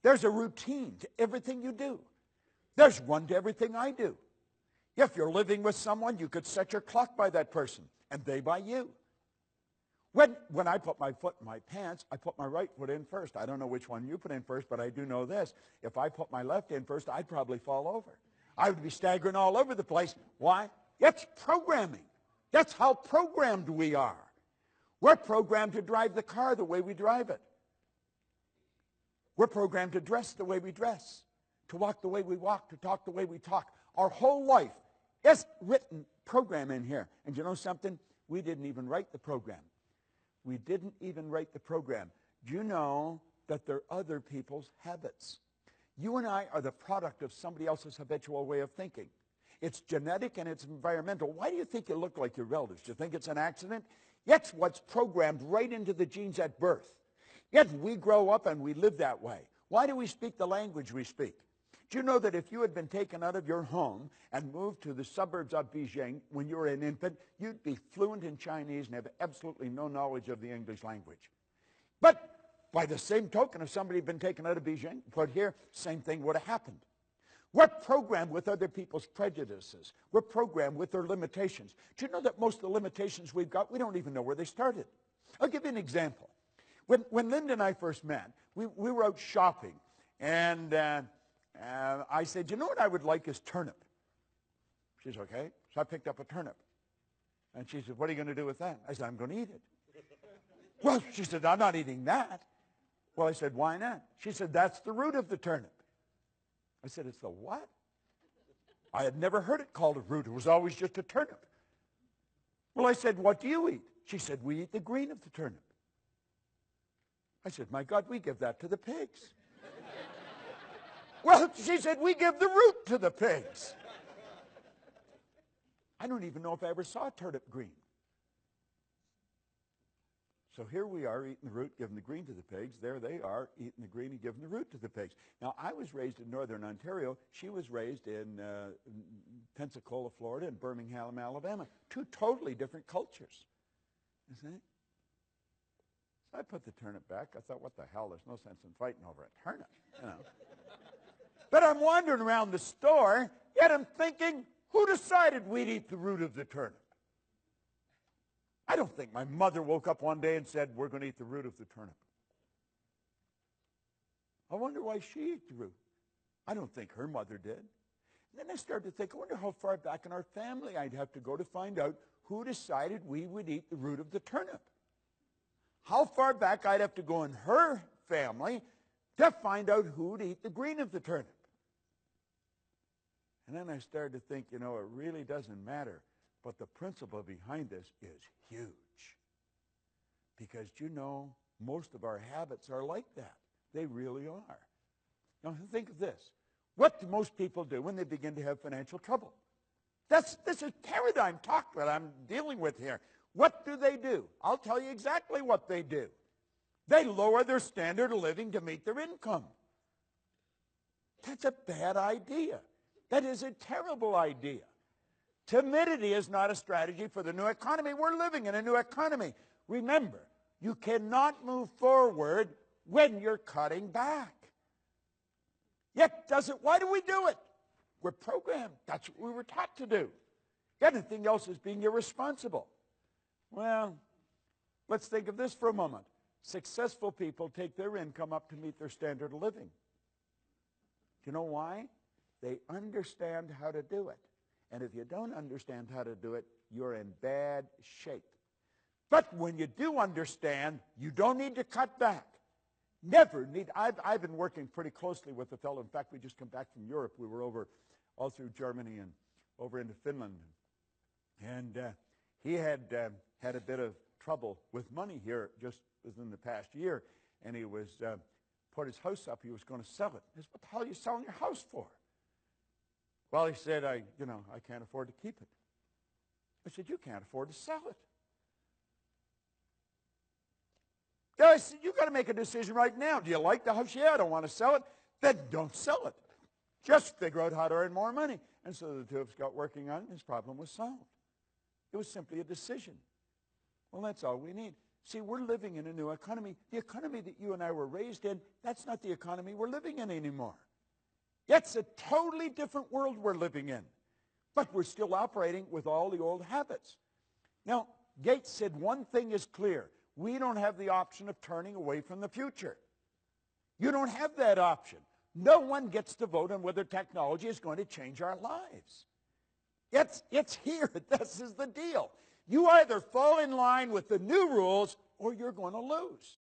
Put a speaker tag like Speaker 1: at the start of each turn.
Speaker 1: There's a routine to everything you do. There's one to everything I do. If you're living with someone, you could set your clock by that person, and they by you. When I put my foot in my pants, I put my right foot in first. I don't know which one you put in first, but I do know this. If I put my left in first, I'd probably fall over. I would be staggering all over the place. Why? It's programming. That's how programmed we are. We're programmed to drive the car the way we drive it. We're programmed to dress the way we dress, to walk the way we walk, to talk the way we talk. Our whole life is written program in here. And you know something? We didn't even write the program. We didn't even write the program. Do you know that they're other people's habits? You and I are the product of somebody else's habitual way of thinking. It's genetic and it's environmental. Why do you think you look like your relatives? Do you think it's an accident? It's what's programmed right into the genes at birth. Yet we grow up and we live that way. Why do we speak the language we speak? Do you know that if you had been taken out of your home and moved to the suburbs of Beijing when you were an infant, you'd be fluent in Chinese and have absolutely no knowledge of the English language? But by the same token, if somebody had been taken out of Beijing, put here, same thing would have happened. We're programmed with other people's prejudices. We're programmed with their limitations. Do you know that most of the limitations we've got, we don't even know where they started? I'll give you an example. When Linda and I first met, we were out shopping, and I said, you know what I would like is turnip. She said, okay. So I picked up a turnip. And she said, what are you going to do with that? I said, I'm going to eat it. Well, she said, I'm not eating that. Well, I said, why not? She said, that's the root of the turnip. I said, it's the what? I had never heard it called a root. It was always just a turnip. Well, I said, what do you eat? She said, we eat the green of the turnip. I said, my God, we give that to the pigs. Well, she said, we give the root to the pigs. I don't even know if I ever saw turnip green. So here we are eating the root, giving the green to the pigs. There they are eating the green and giving the root to the pigs. Now, I was raised in northern Ontario. She was raised in Pensacola, Florida, and Birmingham, Alabama. Two totally different cultures. You see? So I put the turnip back. I thought, what the hell? There's no sense in fighting over a turnip, you know. But I'm wandering around the store, yet I'm thinking, who decided we'd eat the root of the turnip? I don't think my mother woke up one day and said, we're going to eat the root of the turnip. I wonder why she ate the root. I don't think her mother did. And then I started to think, I wonder how far back in our family I'd have to go to find out who decided we would eat the root of the turnip. How far back I'd have to go in her family to find out who would eat the green of the turnip. And then I started to think, you know, it really doesn't matter. But the principle behind this is huge. Because, you know, most of our habits are like that. They really are. Now, think of this. What do most people do when they begin to have financial trouble? This is paradigm talk that I'm dealing with here. What do? I'll tell you exactly what they do. They lower their standard of living to meet their income. That's a bad idea. That is a terrible idea. Timidity is not a strategy for the new economy. We're living in a new economy. Remember, you cannot move forward when you're cutting back. Yet, why do we do it? We're programmed. That's what we were taught to do. Anything else is being irresponsible. Well, let's think of this for a moment. Successful people take their income up to meet their standard of living. Do you know why? They understand how to do it. And if you don't understand how to do it, you're in bad shape. But when you do understand, you don't need to cut back. Never need. I've been working pretty closely with a fellow. In fact, we just come back from Europe. We were over all through Germany and over into Finland. And he had had a bit of trouble with money here just within the past year. And he was put his house up. He was going to sell it. I said, what the hell are you selling your house for? Well, he said, I can't afford to keep it. I said, you can't afford to sell it. Yeah, I said, you've got to make a decision right now. Do you like the house? Yeah, I don't want to sell it. Then don't sell it. Just figure out how to earn more money. And so the two of us got working on it, and his problem was solved. It was simply a decision. Well, that's all we need. See, we're living in a new economy. The economy that you and I were raised in, that's not the economy we're living in anymore. It's a totally different world we're living in. But we're still operating with all the old habits. Now, Gates said one thing is clear. We don't have the option of turning away from the future. You don't have that option. No one gets to vote on whether technology is going to change our lives. It's here. This is the deal. You either fall in line with the new rules or you're going to lose.